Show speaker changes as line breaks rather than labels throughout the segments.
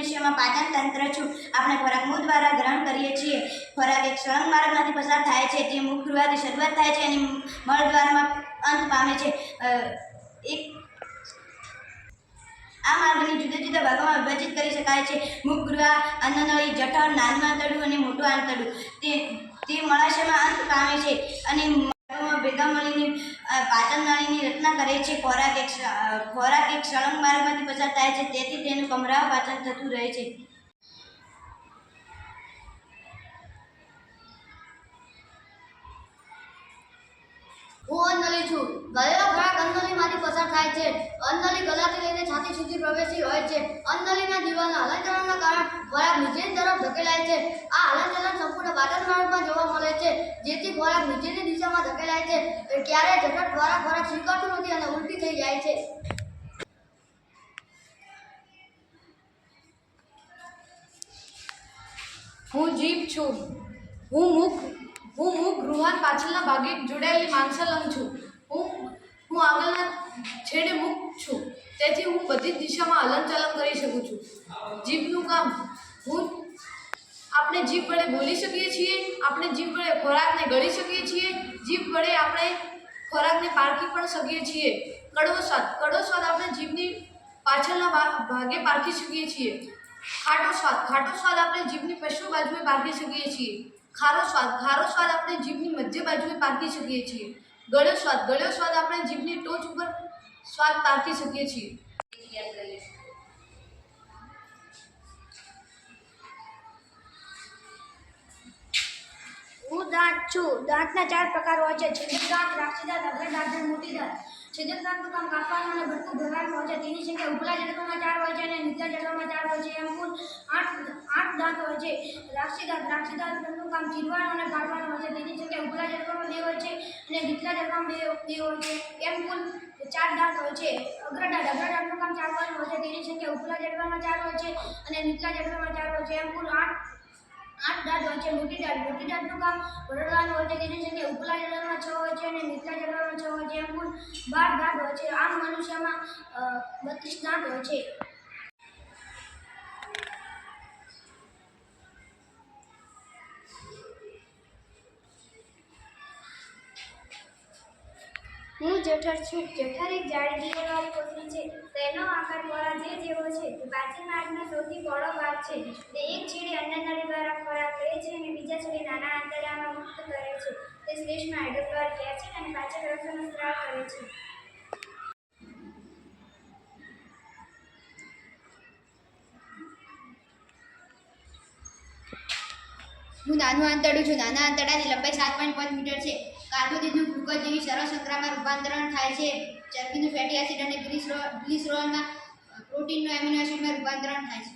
મનુષ્યમાં પાચન તંત્ર છું. આપણે ખોરાક મુખ દ્વારા ગ્રહણ કરીએ છીએ. ખોરાક એક સળંગ માર્ગમાંથી પસાર થાય છે. તે મુખ ગૃહથી શરૂઆત થાય છે અને મળદ્વારમાં અંત પામે છે. આ માર્ગને જુદા જુદા ભાગોમાં વિભાજિત કરી શકાય છે. મુખ ગૃહ, અન્નનળી, જઠર, નાનું આંતરડું અને મોટું આંતરડું. તે મળાશયમાં અંત પામે છે અને ભેગા મળીને પાચન નળીની રચના કરે છે. ખોરાક એક સળંગ માર્ગમાંથી પસાર થાય છે, તેથી તેનું ક્રમશઃ પાચન થતું રહે છે.
હું અન્નનળી છું. ગળેલો ખોરાક અન્નનળીમાંથી પસાર થાય છે. અન્નનળી ગળાથી લઈને છાતી સુધી પ્રવેશી હોય છે. અન્નનળીના દિવાલના હલનચલનના કારણે ખોરાક નીચેની તરફ ધકેલાય છે. આ હલનચલન સંપૂર્ણ પાચન માર્ગમાં જોવા મળે છે, જેથી ખોરાક નીચેની દિશામાં ધકેલાય છે. ક્યારેય જઠર દ્વારા ખોરાક સ્વીકારતું નથી અને ઉલટી થઈ જાય છે.
હું જીભ છું. હું મુખ ગૃહના પાછળના ભાગે જોડાયેલી માંસલંગ છું. હું આગળના છેડે મુખ છું, તેથી હું બધી જ દિશામાં હલનચલન કરી શકું છું. જીભનું કામ. આપણે જીભ વડે બોલી શકીએ છીએ. આપણે જીભ વડે ખોરાકને ગળી શકીએ છીએ. જીભ વડે આપણે ખોરાકને પારખી પણ શકીએ છીએ. કડવો સ્વાદ આપણે જીભની પાછળના ભાગે પારખી શકીએ છીએ. ખાટો સ્વાદ આપણે જીભની પશ્ચિમ બાજુએ પારખી શકીએ છીએ. ખારો સ્વાદ આપણે જીભની મધ્ય બાજુએ પારખી શકીએ છીએ. ગળ્યો સ્વાદ આપણે જીભની ટોચ ઉપર સ્વાદ પારખી શકીએ છીએ.
હું દાંત છું. દાંતના 4 પ્રકાર હોય છે: છેદક દાંત, રાક્ષસી દાંત, અગ્ર દાંત અને મોટી દાંત. છેદક દાંતનું કામ કાપવાનું અને ભરતું ભરવાનું હોય છે. તેની સંખ્યા ઉપલા જડબામાં 4 હોય છે અને નીચલા જડબામાં 4 હોય છે. એમ કુલ 8 દાંત હોય છે. રાક્ષસી દાંતનું કામ ચીરવાનું અને કાઢવાનું હોય છે. તેની સંખ્યા ઉપલા જડબામાં 2 હોય છે અને નીચલા જડબામાં 2 હોય છે. એમ કુલ 4 દાંત હોય છે. અગ્ર દાંતનું કામ ચાવવાનું હોય છે. તેની સંખ્યા ઉપલા જડબામાં 4 હોય છે અને નીચલા જડબામાં 4 હોય છે. એમ કુલ 8 દાંત હોય છે. મોટી દાંતનું કામ ભરડવાનું હોય છે. તેની સંખ્યા ઉપલા જડબામાં 6 હોય છે અને નીચલા જડબામાં 6 હોય છે. એમ કુલ 12 દાંત હોય છે. આમ મનુષ્યમાં 32 દાંત હોય છે.
હું જઠર છું. જઠર એક જાડી દિવાલવાળી કોથળી છે. તેનો આકાર મોળા જેવો છે. તે પાચન માર્ગનો સૌથી પહોળો ભાગ છે. તે એક છેડે અન્નનળી દ્વારા ખોરાક લે છે અને બીજા છેડે નાના આંતરડામાં મુક્ત કરે છે. તે શ્લેષ્મા હાઇડ્રોક્લોરિક એસિડ અને પાચક રસોનો સ્ત્રાવ કરે છે.
હું નાનું આંતરડું છું. નાના આંતરડાની લંબાઈ 7.5 મીટર છે. કાર્બોદિતનું ગ્લુકોઝ જેવી સરળ શર્કરામાં રૂપાંતરણ થાય છે. ચરબીનું ફેટી એસિડ અને ગ્લિસરોલમાં પ્રોટીનનું એમિનો એસિડમાં રૂપાંતરણ થાય છે.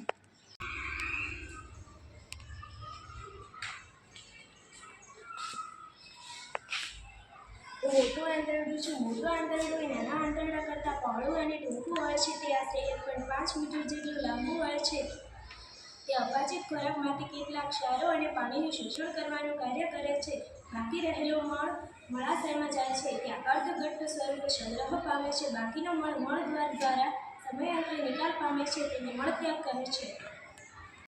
હું મોટું આંતરડું છું. મોટું આંતરડું એ નાના આંતરડા કરતાં પહોળું અને ટૂંકું હોય છે. તે આશરે 1.5 મીટર જેટલું લાંબુ હોય છે. તે અપાચિત ખોરાકમાંથી કેટલાક ક્ષારો અને પાણીનું શોષણ કરવાનું કાર્ય કરે છે. બાકી રહેલો મળ મળાશયમાં જાય છે. ત્યાં અર્ધઘટ્ટ સ્વરૂપે સંગ્રહ પામે છે. બાકીનો મળ મળદ્વાર દ્વારા સમયાંતરે નિકાલ પામે છે. તેને મળત્યાગ કહે છે.